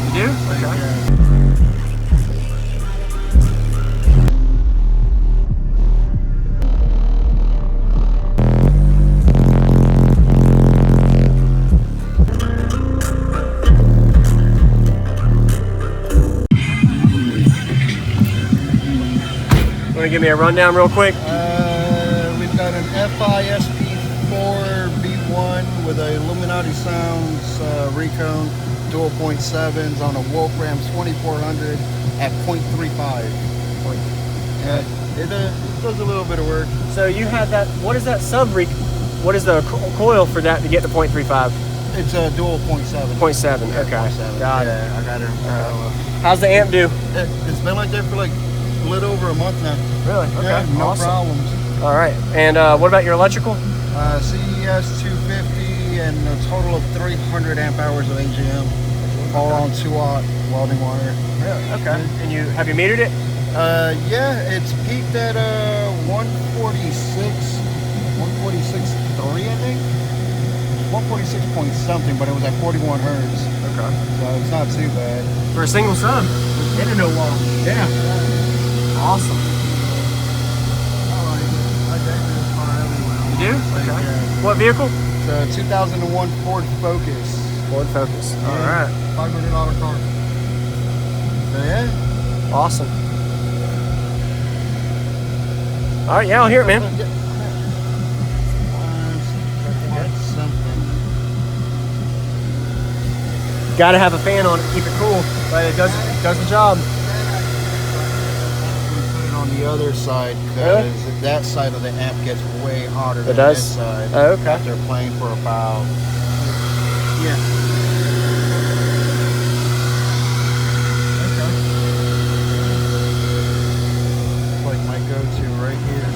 You do? Okay. Want to give me a rundown real quick? We've got an FISP4 V1 with a Illuminati Sounds Recone, dual 0.7s on a Wolfram 2400 at 0.35. It does a little bit of work. So you had that, what is that what is the coil for that to get to 0.35? It's a dual 0.7. 0.7, Yeah, okay. 0.7. Got it. Yeah, I got it. How's the amp do? It's been like that for like a little over a month now. Really? Okay. Yeah, no Awesome. Problems. All right. And what about your electrical? CES 250 and a total of 300 amp hours of AGM, all on 2-aught welding wire. Really? Okay. And have you metered it? Yeah, it's peaked at 146.3, I think. 146 point something, but it was at 41 hertz. Okay. So it's not too bad. For a single sub? In a no wall. Yeah. Awesome. I take this car really well. You do? Okay. Yeah. What vehicle? It's a 2001 Ford Focus. Ford Focus. Yeah. All right. $500 car. So yeah. Awesome. All right, yeah, I'll hear it, man. Got to have a fan on it, keep it cool, but it does the job. Put it on the other side because that side of the amp gets way hotter than this side. Oh, okay. After playing for about It's like my go-to right here.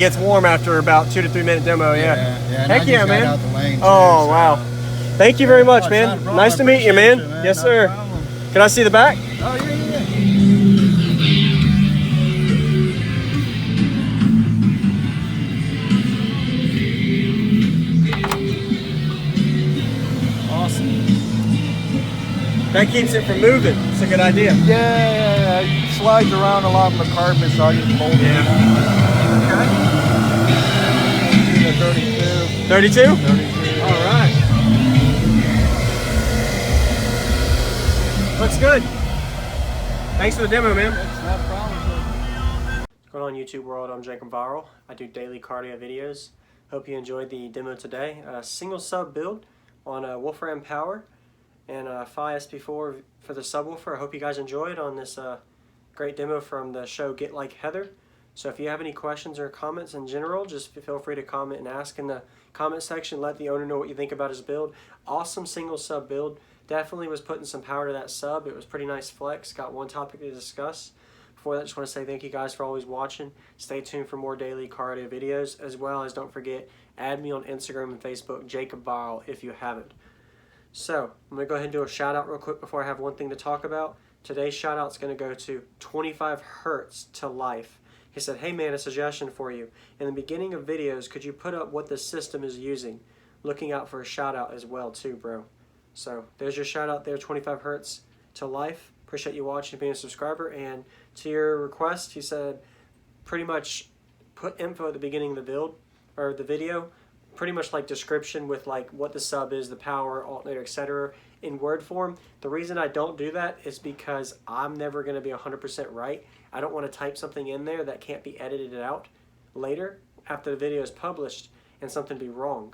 gets warm after about 2 to 3 minute demo. Yeah. Yeah. Heck yeah, man. Out the lane too, Oh so. wow. Thank you very much, Oh, man. not a problem. Nice to I meet you, man. appreciate you, Yes, No sir. problem. Can I see the back? Oh yeah. Awesome. That keeps it from moving. It's a good idea. Yeah. It slides around a lot on the carpet, so I just hold it. Yeah. Okay. 32? 32. All right. Looks good. Thanks for the demo, man. That's not a problem. What's going on, YouTube world? I'm JacobViral. I do daily cardio videos. Hope you enjoyed the demo today. A single sub build on Wolfram power and Phi SP4 for the subwoofer. I hope you guys enjoyed on this great demo from the show Get Like Heather. So if you have any questions or comments in general, just feel free to comment and ask in the comment section. Let the owner know what you think about his build. Awesome single sub build. Definitely was putting some power to that sub. It was pretty nice flex. Got one topic to discuss. Before that, I just want to say thank you guys for always watching. Stay tuned for more daily cardio videos, as well as don't forget, add me on Instagram and Facebook, JacobViral, if you haven't. So I'm going to go ahead and do a shout out real quick before I have one thing to talk about. Today's shout out is going to go to 25 Hertz to Life. He said, hey man, a suggestion for you. In the beginning of videos, could you put up what the system is using? Looking out for a shout out as well too, bro. So there's your shout out there, 25 Hertz to Life. Appreciate you watching and being a subscriber. And to your request, he said pretty much put info at the beginning of the build or the video, pretty much like description with like what the sub is, the power, alternator, etc. in word form. The reason I don't do that is because I'm never going to be 100% right. I don't want to type something in there that can't be edited out later after the video is published and something be wrong.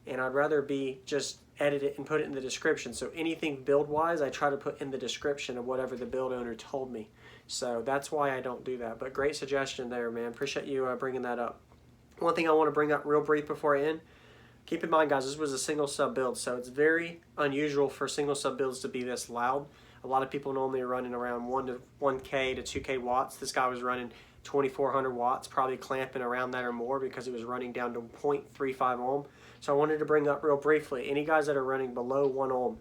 And I'd rather be just edit it and put it in the description. So anything build wise, I try to put in the description of whatever the build owner told me. So that's why I don't do that. But great suggestion there, man. Appreciate you bringing that up. One thing I want to bring up real brief before I end. Keep in mind, guys, this was a single sub build, so it's very unusual for single sub builds to be this loud. A lot of people normally are running around 1K to 2K watts. This guy was running 2400 watts, probably clamping around that or more because it was running down to 0.35 ohm. So I wanted to bring up real briefly, any guys that are running below 1 ohm,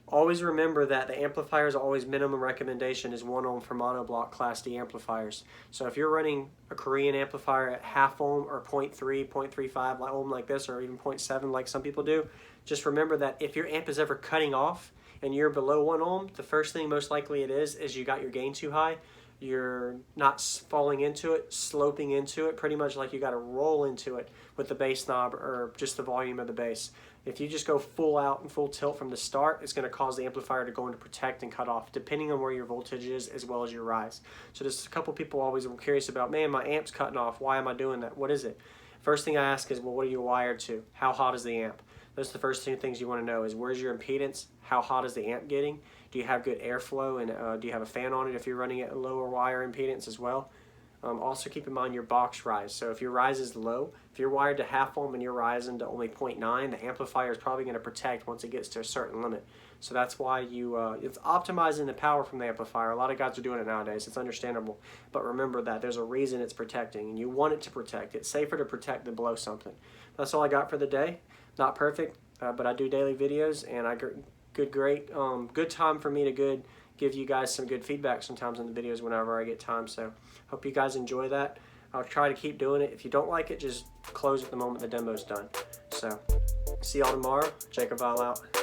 always remember that the amplifiers always minimum recommendation is 1 ohm for monoblock Class D amplifiers. So if you're running a Korean amplifier at half ohm or 0.3, 0.35 ohm like this, or even 0.7 like some people do, just remember that if your amp is ever cutting off and you're below 1 ohm, the first thing most likely it is you got your gain too high. You're not falling into it, sloping into it, pretty much like you got to roll into it with the bass knob or just the volume of the bass. If you just go full out and full tilt from the start, it's going to cause the amplifier to go into protect and cut off, depending on where your voltage is as well as your rise. So there's a couple people always curious about, man, my amp's cutting off. Why am I doing that? What is it? First thing I ask is, well, what are you wired to? How hot is the amp? Those are the first two things you want to know is where's your impedance? How hot is the amp getting? Do you have good airflow, and do you have a fan on it if you're running at a lower wire impedance as well? Also keep in mind your box rise. So if your rise is low, if you're wired to half ohm and you're rising to only 0.9, the amplifier is probably going to protect once it gets to a certain limit. So that's why you it's optimizing the power from the amplifier. A lot of guys are doing it nowadays. It's understandable. But remember that there's a reason it's protecting, and you want it to protect. It's safer to protect than blow something. That's all I got for the day. Not perfect, but I do daily videos, and good time for me to give you guys some good feedback sometimes in the videos whenever I get time. So hope you guys enjoy that. I'll try to keep doing it. If you don't like it, just close at the moment the demo's done. So see y'all tomorrow. JacobViral out.